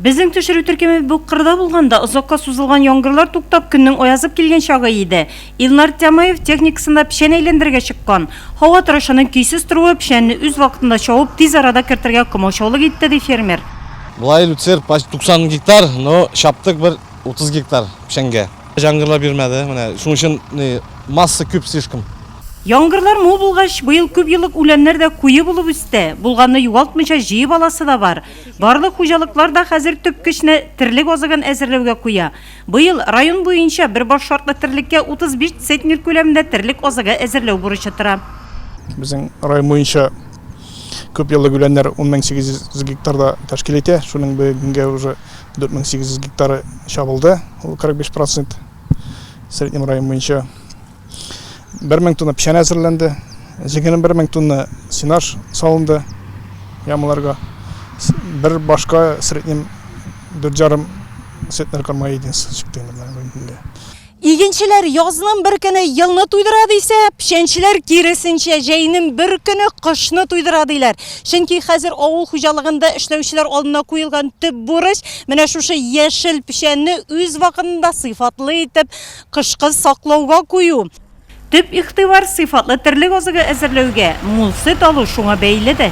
Біздің түшіру түркеме бұл қырда болғанда ұзаққа сузылған яңгырлар туктап күннің оязып келген шағы еді. Илнар Тямаев техникасында пішен әйлендірге шыққан. Хауа тұрышының күйсіз тұруы пішенні үз вақытында шауып, тез арада кіртірге құмаушаулық етті де фермер. Бұлай үлтсер 90 гектар, но шаптық бір 30 гектар пішенге. Жаңғырлар бермеді, шың үшін масса көп слишком. Яңгырлар мол болғаш, бұйыл көп елік үләнлер де көйі болып үсті. Бұлғанны юғалтмынша жиі баласы да бар. Барлық хужалықлар да қазір төпкішіне тірлік озығын әзірлеуге көйі. Бұйыл район бойынша бір бас шартлы тірлікке 35 центнер көлемінде тірлік озығы әзірлеу бұрышы тұра. Біздің район бойынша көп елік үләнлер 10.800 гектарда тәшкіл ете. Шының бүгінге уже 4.800 гектары шабылды. Ол 45%. Среднем район бойынша 1000 тонна пішен әзірленді, жегенің 1000 тонна синаж салынды ямаларға. Бір башқа среднем 4,5 центнер кармай единс шықтайын. Игеншілер язының бір күні елні туйдырады ise, пішеншілер кересінше жайының бір күні қышны туйдырадылар. Шынки қазір ауыл хужалығында ішлеушілер алдына қойылған түп бұрыш, міне шушы ешіл пішенні өз вақытында сыйфатлы етіп, қышқы сақлауға қою. Түп иқтивар сыйфатлы тірлік озығы әзірлеуге, мол сүт алу шуңа бәйледі.